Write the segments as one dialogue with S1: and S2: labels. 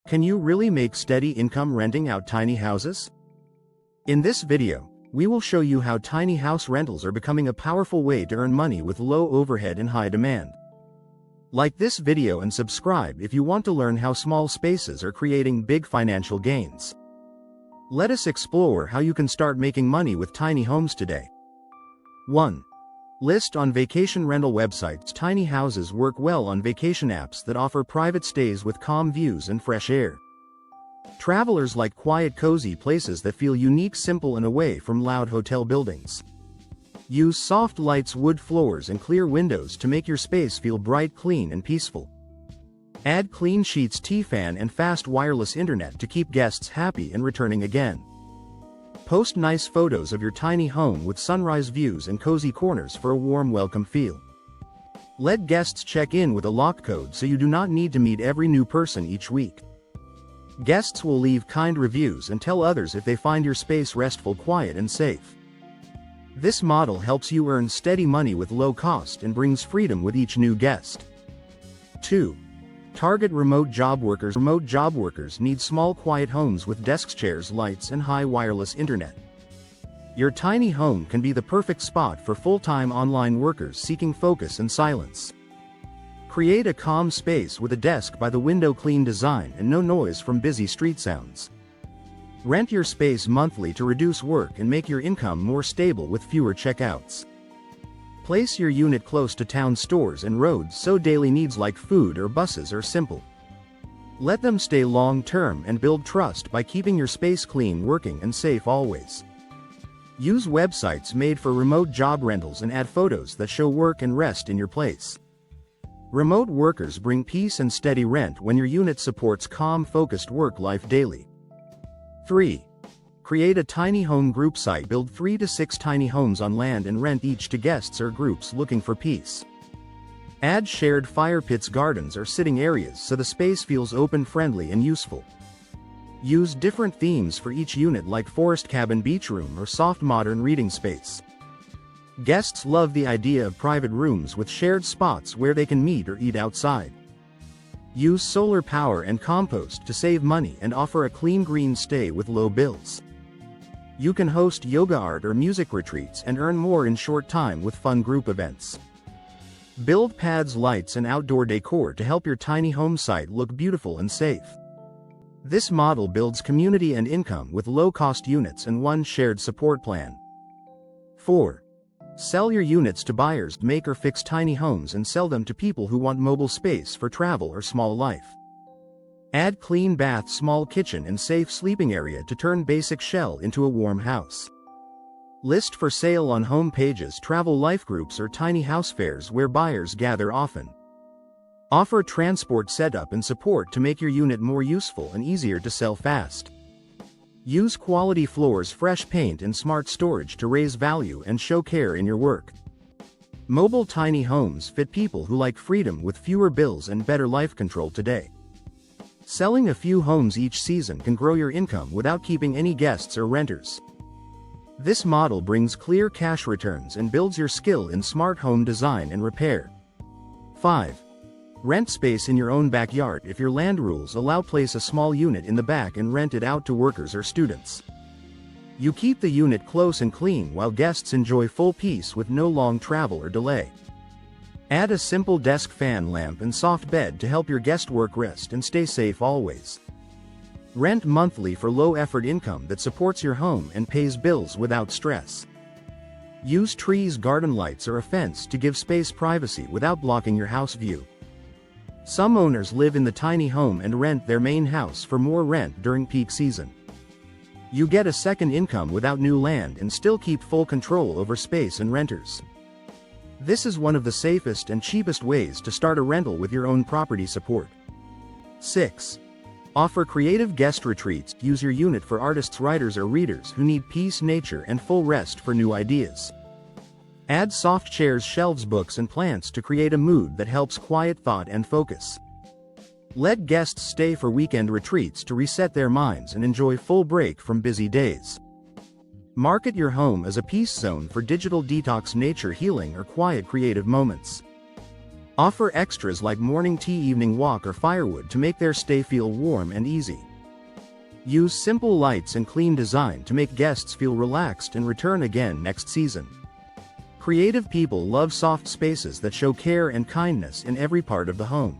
S1: Can you really make steady income renting out tiny houses? In this video, we will show you how tiny house rentals are becoming a powerful way to earn money with low overhead and high demand. Like this video and subscribe if you want to learn how small spaces are creating big financial gains. Let us explore how you can start making money with tiny homes today. 1. List on vacation rental websites. Tiny houses work well on vacation apps that offer private stays with calm views and fresh air. Travelers like quiet, cozy places that feel unique, simple, and away from loud hotel buildings. Use soft lights, wood floors, and clear windows to make your space feel bright, clean, and peaceful. Add clean sheets, T-fan, and fast wireless internet to keep guests happy and returning again. Post nice photos of your tiny home with sunrise views and cozy corners for a warm welcome feel. Let guests check in with a lock code so you do not need to meet every new person each week. Guests will leave kind reviews and tell others if they find your space restful, quiet, and safe. This model helps you earn steady money with low cost and brings freedom with each new guest. 2. Target remote job workers. Remote job workers need small, quiet homes with desks, chairs, lights, and high wireless internet. Your tiny home can be the perfect spot for full-time online workers seeking focus and silence. Create a calm space with a desk by the window, clean design, and no noise from busy street sounds. Rent your space monthly to reduce work and make your income more stable with fewer checkouts. Place your unit close to town stores and roads so daily needs like food or buses are simple. Let them stay long-term and build trust by keeping your space clean, working, and safe always. Use websites made for remote job rentals and add photos that show work and rest in your place. Remote workers bring peace and steady rent when your unit supports calm, focused work life daily. 3. Create a tiny home group site. Build 3 to 6 tiny homes on land and rent each to guests or groups looking for peace. Add shared fire pits, gardens, or sitting areas so the space feels open, friendly, and useful. Use different themes for each unit like forest cabin, beach room, or soft modern reading space. Guests love the idea of private rooms with shared spots where they can meet or eat outside. Use solar power and compost to save money and offer a clean, green stay with low bills. You can host yoga, art, or music retreats and earn more in short time with fun group events. Build pads, lights, and outdoor decor to help your tiny home site look beautiful and safe. This model builds community and income with low-cost units and one shared support plan. 4. Sell your units to buyers. Make or fix tiny homes and sell them to people who want mobile space for travel or small life. Add clean bath, small kitchen, and safe sleeping area to turn basic shell into a warm house. List for sale on home pages, travel life groups, or tiny house fairs where buyers gather often. Offer transport setup and support to make your unit more useful and easier to sell fast. Use quality floors, fresh paint, and smart storage to raise value and show care in your work. Mobile tiny homes fit people who like freedom with fewer bills and better life control today. Selling a few homes each season can grow your income without keeping any guests or renters. This model brings clear cash returns and builds your skill in smart home design and repair. 5. Rent space in your own backyard. If your land rules allow, place a small unit in the back and rent it out to workers or students. You keep the unit close and clean while guests enjoy full peace with no long travel or delay. Add a simple desk, fan, lamp, and soft bed to help your guest work, rest, and stay safe always. Rent monthly for low-effort income that supports your home and pays bills without stress. Use trees, garden lights, or a fence to give space privacy without blocking your house view. Some owners live in the tiny home and rent their main house for more rent during peak season. You get a second income without new land and still keep full control over space and renters. This is one of the safest and cheapest ways to start a rental with your own property support. 6. Offer creative guest retreats. Use your unit for artists, writers, or readers who need peace, nature, and full rest for new ideas. Add soft chairs, shelves, books, and plants to create a mood that helps quiet thought and focus. Let guests stay for weekend retreats to reset their minds and enjoy full break from busy days. Market your home as a peace zone for digital detox, nature healing, or quiet creative moments. Offer extras like morning tea, evening walk, or firewood to make their stay feel warm and easy. Use simple lights and clean design to make guests feel relaxed and return again next season. Creative people love soft spaces that show care and kindness in every part of the home.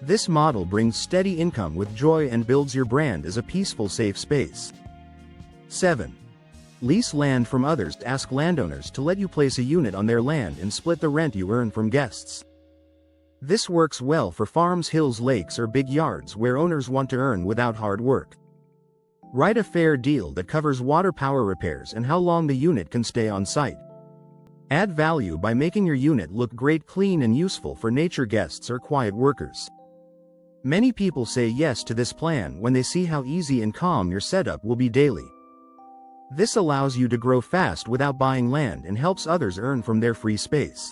S1: This model brings steady income with joy and builds your brand as a peaceful, safe space. 7. Lease land from others. Ask landowners to let you place a unit on their land and split the rent you earn from guests. This works well for farms, hills, lakes, or big yards where owners want to earn without hard work. Write a fair deal that covers water, power repairs, and how long the unit can stay on site. Add value by making your unit look great, clean, and useful for nature guests or quiet workers. Many people say yes to this plan when they see how easy and calm your setup will be daily. This allows you to grow fast without buying land and helps others earn from their free space.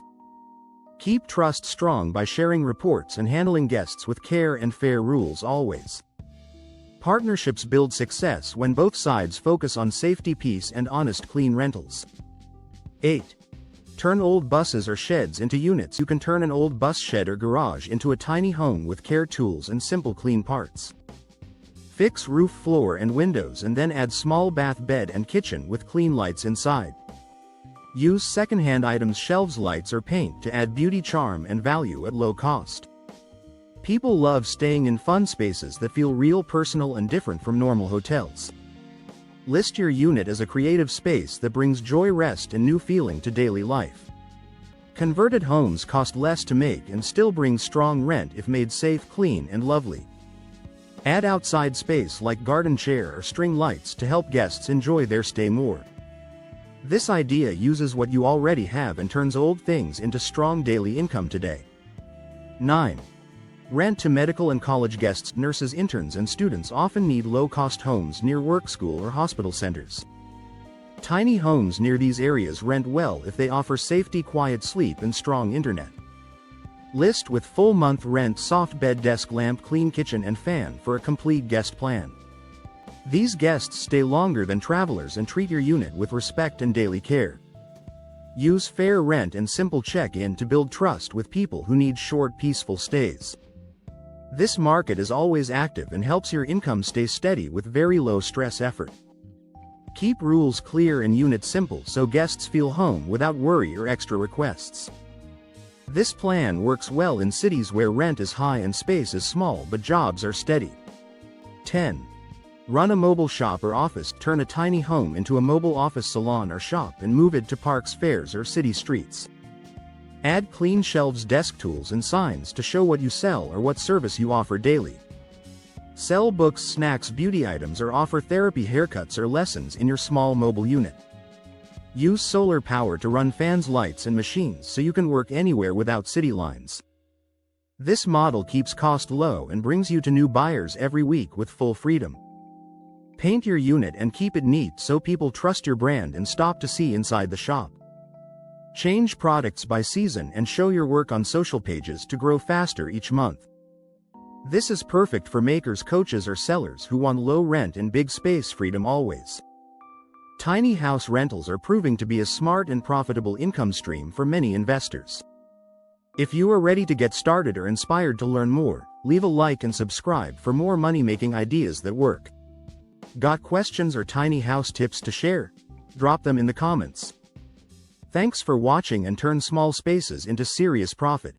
S1: Keep trust strong by sharing reports and handling guests with care and fair rules always. Partnerships build success when both sides focus on safety, peace, and honest, clean rentals. 8. Turn old buses or sheds into units. You can turn an old bus shed or garage into a tiny home with care tools and simple clean parts. Fix roof, floor, and windows, and then add small bath, bed, and kitchen with clean lights inside. Use second-hand items, shelves, lights, or paint to add beauty, charm, and value at low cost. People love staying in fun spaces that feel real, personal, and different from normal hotels. List your unit as a creative space that brings joy, rest, and new feeling to daily life. Converted homes cost less to make and still bring strong rent if made safe, clean, and lovely. Add outside space like garden chair or string lights to help guests enjoy their stay more. This idea uses what you already have and turns old things into strong daily income today. 9. Rent to medical and college guests. Nurses, interns, and students often need low-cost homes near work, school, or hospital centers. Tiny homes near these areas rent well if they offer safety, quiet sleep, and strong internet. List with full month rent, soft bed, desk lamp, clean kitchen, and fan for a complete guest plan. These guests stay longer than travelers and treat your unit with respect and daily care. Use fair rent and simple check-in to build trust with people who need short, peaceful stays. This market is always active and helps your income stay steady with very low stress effort. Keep rules clear and units simple so guests feel home without worry or extra requests. This plan works well in cities where rent is high and space is small but jobs are steady. 10. Run a mobile shop or office. Turn a tiny home into a mobile office, salon, or shop and move it to parks, fairs, or city streets. Add clean shelves, desk tools, and signs to show what you sell or what service you offer daily. Sell books, snacks, beauty items, or offer therapy, haircuts, or lessons in your small mobile unit. Use solar power to run fans, lights, and machines so you can work anywhere without city lines. This model keeps cost low and brings you to new buyers every week with full freedom. Paint your unit and keep it neat so people trust your brand and stop to see inside the shop. Change products by season and show your work on social pages to grow faster each month. This is perfect for makers, coaches, or sellers who want low rent and big space freedom always. Tiny house rentals are proving to be a smart and profitable income stream for many investors. If you are ready to get started or inspired to learn more, leave a like and subscribe for more money-making ideas that work. Got questions or tiny house tips to share? Drop them in the comments. Thanks for watching and turn small spaces into serious profit.